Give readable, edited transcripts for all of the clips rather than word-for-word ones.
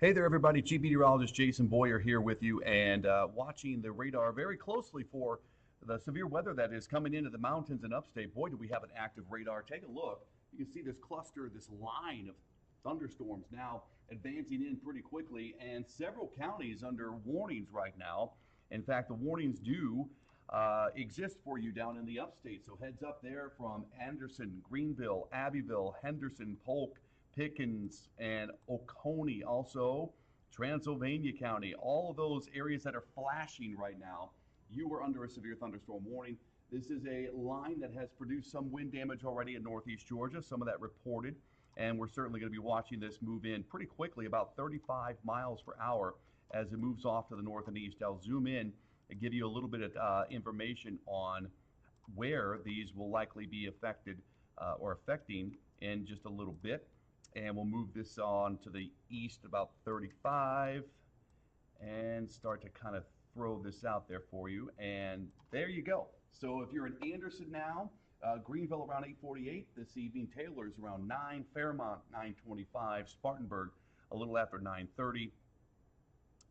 Hey there, everybody. Chief Meteorologist Jason Boyer here with you and watching the radar very closely for the severe weather that is coming into the mountains and upstate. Boy, do we have an active radar. Take a look. You can see this cluster, this line of thunderstorms now advancing in pretty quickly, and several counties under warnings right now. In fact, the warnings do exist for you down in the upstate. So heads up there from Anderson, Greenville, Abbeville, Henderson, Polk, Pickens, and Oconee, also Transylvania County, all of those areas that are flashing right now, you are under a severe thunderstorm warning. This is a line that has produced some wind damage already in northeast Georgia, some of that reported, and we're certainly going to be watching this move in pretty quickly, about 35 miles per hour as it moves off to the north and east. I'll zoom in and give you a little bit of information on where these will likely be affected or affecting in just a little bit. And we'll move this on to the east about 35 and start to kind of throw this out there for you. And there you go. So if you're in Anderson now, Greenville around 8:48 this evening, Taylor's around 9, Fairmont 9:25, Spartanburg a little after 9:30,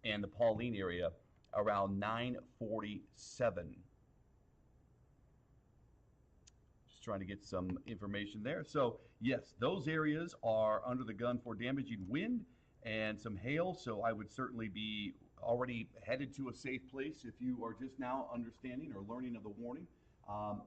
and the Pauline area around 9:47. Trying to get some information there. So yes, those areas are under the gun for damaging wind and some hail. So I would certainly be already headed to a safe place if you are just now understanding or learning of the warning.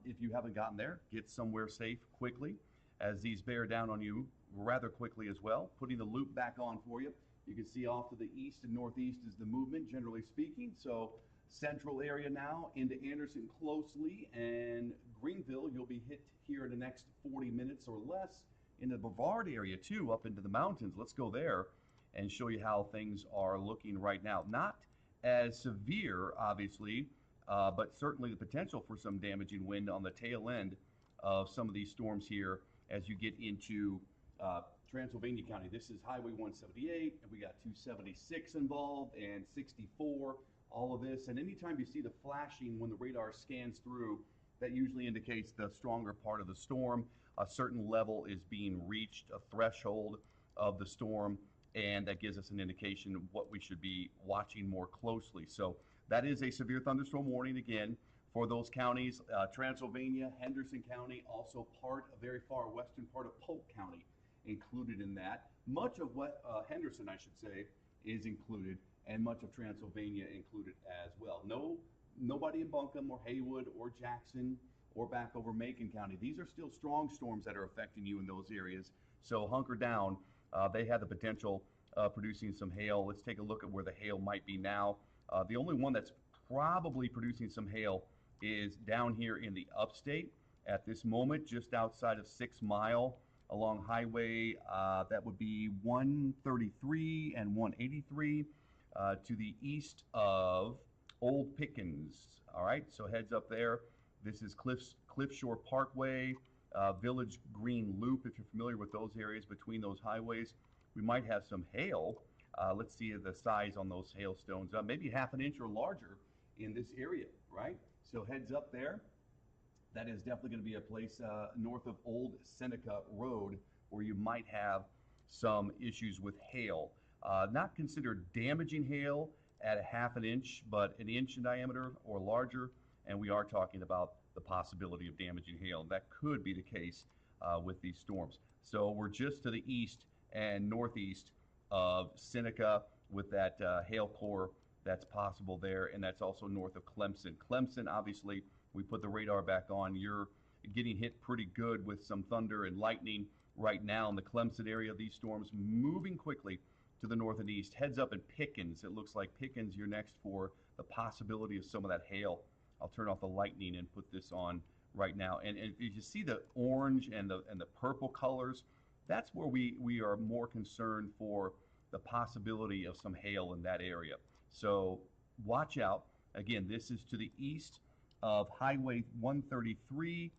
If you haven't gotten there, get somewhere safe quickly as these bear down on you rather quickly as well. Putting the loop back on for you. You can see off to the east and northeast is the movement, generally speaking. So central area now into Anderson closely, and Greenville you'll be hit here in the next 40 minutes or less. In the Brevard area too, up into the mountains. Let's go there and show you how things are looking right now. Not as severe, obviously, but certainly the potential for some damaging wind on the tail end of some of these storms here as you get into Transylvania County. This is Highway 178, and we got 276 involved and 64. All of this, and anytime you see the flashing when the radar scans through, that usually indicates the stronger part of the storm. A certain level is being reached, a threshold of the storm, and that gives us an indication of what we should be watching more closely. So that is a severe thunderstorm warning again for those counties. Transylvania, Henderson County, also a very far western part of Polk County included in that. Much of what Henderson, I should say, is included, and much of Transylvania included as well. Nobody in Buncombe or Haywood or Jackson or back over Macon County. These are still strong storms that are affecting you in those areas. So hunker down. They have the potential of producing some hail. Let's take a look at where the hail might be now. The only one that's probably producing some hail is down here in the upstate at this moment, just outside of 6 Mile along highway. That would be 133 and 183. To the east of Old Pickens. All right, so heads up there. This is Cliff Shore Parkway, Village Green Loop. If you're familiar with those areas between those highways, we might have some hail. Let's see the size on those hailstones. Maybe half an inch or larger in this area, right? So heads up there. That is definitely going to be a place north of Old Seneca Road where you might have some issues with hail. Not considered damaging hail at a half an inch, but an inch in diameter or larger, and we are talking about the possibility of damaging hail. That could be the case with these storms. So we're just to the east and northeast of Seneca with that hail core that's possible there, and that's also north of Clemson. Clemson, obviously, we put the radar back on. You're getting hit pretty good with some thunder and lightning right now in the Clemson area. These storms moving quickly to the north and east. Heads up in Pickens. It looks like Pickens, you're next for the possibility of some of that hail. I'll turn off the lightning and put this on right now. And if you see the orange and the purple colors, that's where we are more concerned for the possibility of some hail in that area. So watch out. Again, this is to the east of Highway 133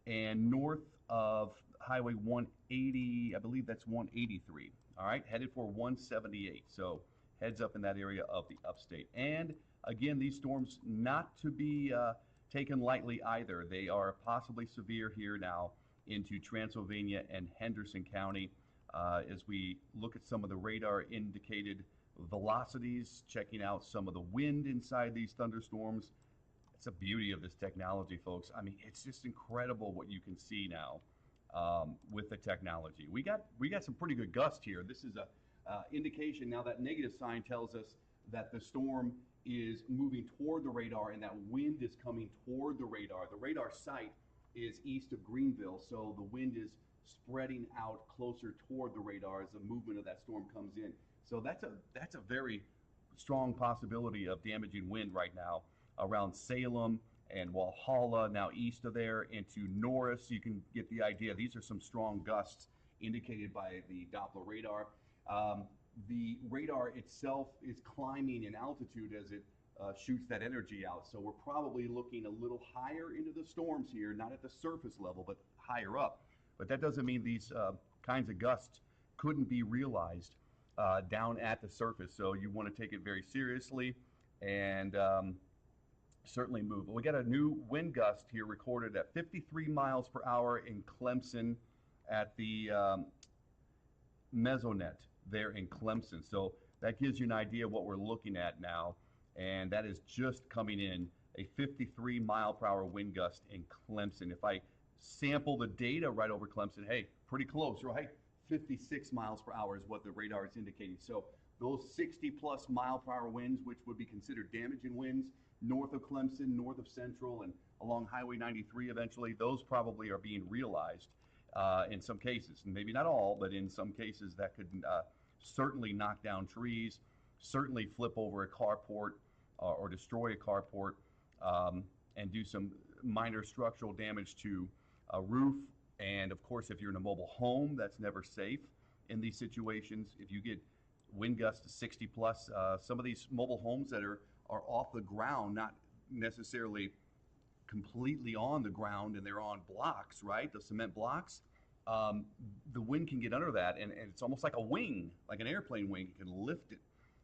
and north of Highway 180. I believe that's 183. All right, headed for 178. So heads up in that area of the upstate. And again, these storms not to be taken lightly either. They are possibly severe here now into Transylvania and Henderson County. As we look at some of the radar indicated velocities, checking out some of the wind inside these thunderstorms. It's the beauty of this technology, folks. I mean, it's just incredible what you can see now with the technology. We got some pretty good gust here. This is a indication now. That negative sign tells us that the storm is moving toward the radar and that wind is coming toward the radar. The radar site is east of Greenville, so the wind is spreading out closer toward the radar as the movement of that storm comes in. So that's a very strong possibility of damaging wind right now around Salem and Walhalla, now east of there into Norris. You can get the idea. These are some strong gusts indicated by the Doppler radar. The radar itself is climbing in altitude as it shoots that energy out. So we're probably looking a little higher into the storms here, not at the surface level, but higher up. But that doesn't mean these kinds of gusts couldn't be realized down at the surface. So you want to take it very seriously and certainly move. But we got a new wind gust here recorded at 53 miles per hour in Clemson at the Mesonet there in Clemson. So that gives you an idea of what we're looking at now. And that is just coming in, a 53 mile per hour wind gust in Clemson. If I sample the data right over Clemson, hey, pretty close, right? 56 miles per hour is what the radar is indicating. So those 60 plus mile per hour winds, which would be considered damaging winds, north of Clemson, north of Central, and along Highway 93 eventually, those probably are being realized in some cases. Maybe not all, but in some cases that could certainly knock down trees, certainly flip over a carport or destroy a carport, and do some minor structural damage to a roof. And of course, if you're in a mobile home, that's never safe in these situations. If you get wind gusts to 60 plus, some of these mobile homes that are off the ground, not necessarily completely on the ground, and they're on blocks, right? The cement blocks. The wind can get under that, and it's almost like a wing, like an airplane wing. You can lift it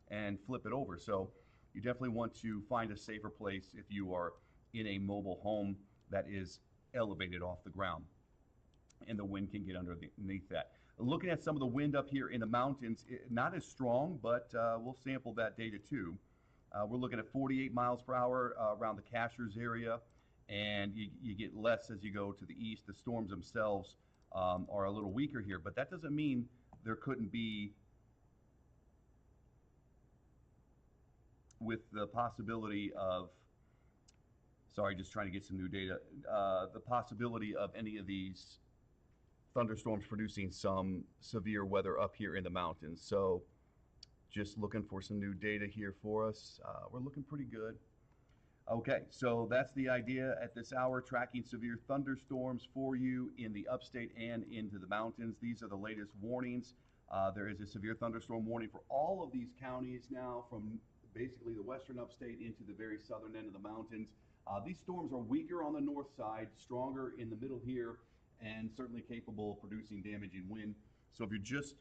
and flip it over. So you definitely want to find a safer place if you are in a mobile home that is elevated off the ground, and the wind can get underneath that. Looking at some of the wind up here in the mountains, not as strong, but we'll sample that data too. We're looking at 48 miles per hour around the Cashers area, and you get less as you go to the east. The storms themselves are a little weaker here, but that doesn't mean there couldn't be, with the possibility of, sorry, just trying to get some new data, the possibility of any of these thunderstorms producing some severe weather up here in the mountains. So just looking for some new data here for us. We're looking pretty good. Okay, so that's the idea at this hour, tracking severe thunderstorms for you in the upstate and into the mountains. These are the latest warnings. There is a severe thunderstorm warning for all of these counties now, from basically the western upstate into the very southern end of the mountains. These storms are weaker on the north side, stronger in the middle here, and certainly capable of producing damaging wind. So if you're just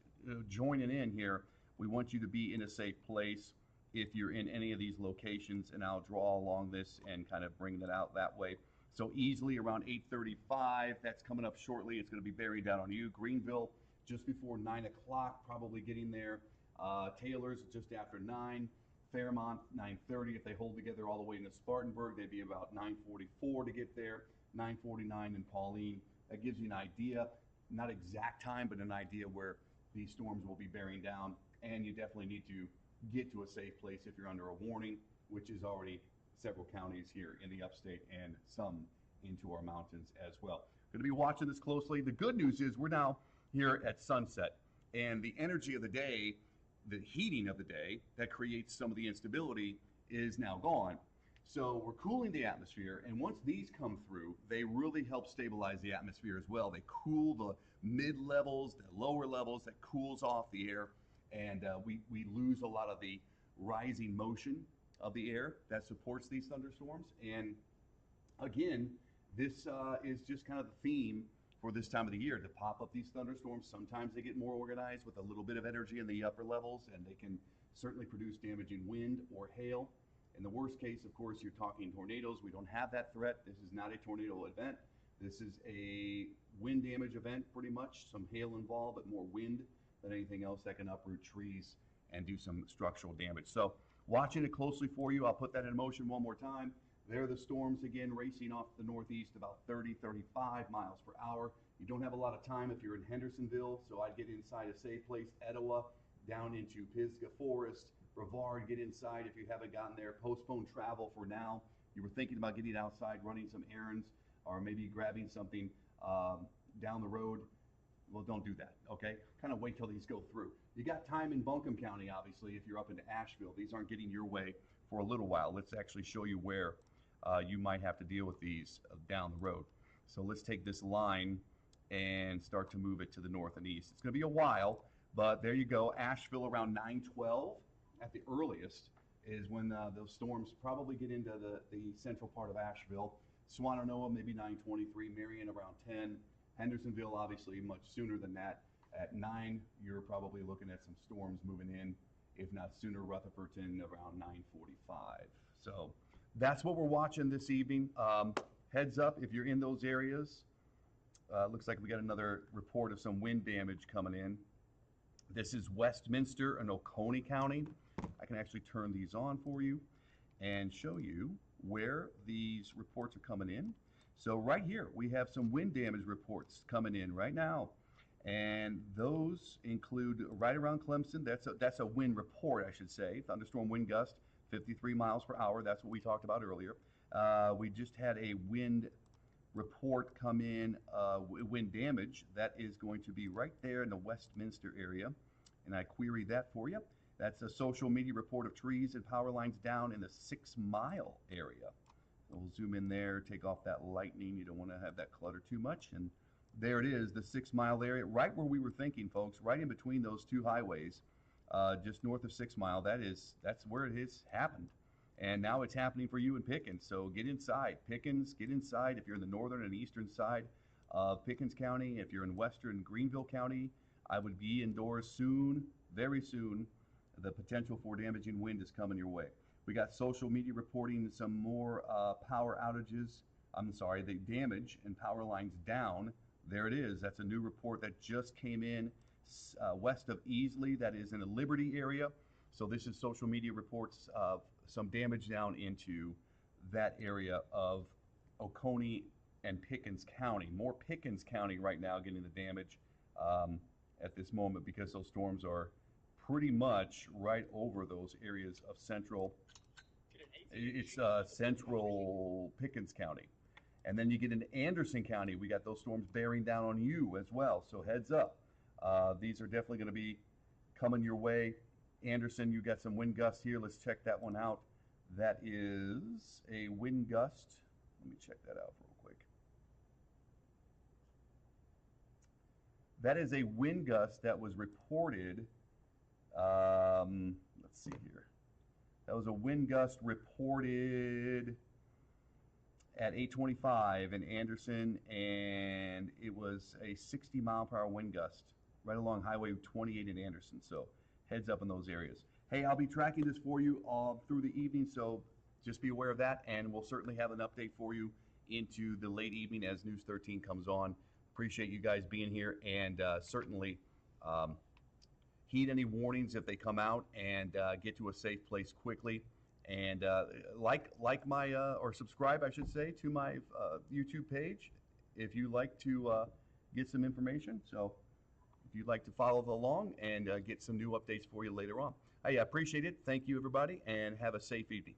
joining in here, we want you to be in a safe place if you're in any of these locations, and I'll draw along this and kind of bring that out that way. So easily around 8:35, that's coming up shortly. It's going to be bearing down on you. Greenville just before 9 o'clock, probably getting there. Taylor's just after 9. Fairmont 9:30. If they hold together all the way into Spartanburg, they'd be about 9:44 to get there. 9:49 in Pauline. That gives you an idea, not exact time, but an idea where these storms will be bearing down. And you definitely need to get to a safe place if you're under a warning, which is already several counties here in the upstate and some into our mountains as well. Going to be watching this closely. The good news is we're now here at sunset, and the energy of the day, the heating of the day that creates some of the instability is now gone. So we're cooling the atmosphere, and once these come through, they really help stabilize the atmosphere as well. They cool the mid-levels, the lower levels, that cools off the air, and we lose a lot of the rising motion of the air that supports these thunderstorms. And again, this is just kind of the theme for this time of the year, to pop up these thunderstorms. Sometimes they get more organized with a little bit of energy in the upper levels, and they can certainly produce damaging wind or hail. In the worst case, of course, you're talking tornadoes. We don't have that threat. This is not a tornado event. This is a wind damage event, pretty much. Some hail involved, but more wind than anything else that can uproot trees and do some structural damage. So watching it closely for you. I'll put that in motion one more time. There are the storms again racing off the northeast about 30, 35 miles per hour. You don't have a lot of time if you're in Hendersonville, so I'd get inside a safe place, Etowah, down into Pisgah Forest, Brevard, get inside if you haven't gotten there. Postpone travel for now. You were thinking about getting outside, running some errands, or maybe grabbing something down the road. Well, don't do that, okay? Kind of wait till these go through. You got time in Buncombe County, obviously, if you're up into Asheville. These aren't getting your way for a little while. Let's actually show you where you might have to deal with these down the road. So let's take this line and start to move it to the north and east. It's going to be a while, but there you go. Asheville around 9:12 at the earliest is when those storms probably get into the central part of Asheville. Swannanoa maybe 9:23, Marion around 10. Hendersonville obviously much sooner than that. At 9, you're probably looking at some storms moving in, if not sooner. Rutherfordton around 9:45. So that's what we're watching this evening. Heads up if you're in those areas. Looks like we got another report of some wind damage coming in. This is Westminster and Oconee County. I can actually turn these on for you and show you where these reports are coming in. So right here, we have some wind damage reports coming in right now. And those include right around Clemson. That's a wind report, I should say. Thunderstorm wind gust, 53 miles per hour. That's what we talked about earlier. We just had a wind report come in, wind damage. That is going to be right there in the Westminster area. And I query that for you. That's a social media report of trees and power lines down in the 6 Mile area. So we'll zoom in there, take off that lightning. You don't want to have that clutter too much. And there it is, the 6 Mile area, right where we were thinking, folks, right in between those two highways, just north of 6 Mile. That's where it has happened. And now it's happening for you in Pickens. So get inside. Pickens, get inside if you're in the northern and eastern side of Pickens County. If you're in western Greenville County, I would be indoors soon, very soon. The potential for damaging wind is coming your way. We got social media reporting some more power outages. I'm sorry, the damage and power lines down. There it is. That's a new report that just came in west of Easley. That is in the Liberty area. So this is social media reports of some damage down into that area of Oconee and Pickens County. More Pickens County right now getting the damage at this moment because those storms are pretty much right over those areas of central. It's central Pickens County. And then you get into Anderson County. We got those storms bearing down on you as well. So heads up. These are definitely going to be coming your way. Anderson, you got some wind gusts here. Let's check that one out. That is a wind gust. Let me check that out real quick. That is a wind gust that was reported. Let's see here. That was a wind gust reported at 8:25 in Anderson, and it was a 60 mile per hour wind gust right along Highway 28 in Anderson. So heads up in those areas. Hey, I'll be tracking this for you through the evening, so just be aware of that, and we'll certainly have an update for you into the late evening as News 13 comes on. Appreciate you guys being here, and certainly heed any warnings if they come out, and get to a safe place quickly. And like my or subscribe, I should say, to my YouTube page if you like to get some information. So if you'd like to follow along and get some new updates for you later on. I appreciate it. Thank you, everybody, and have a safe evening.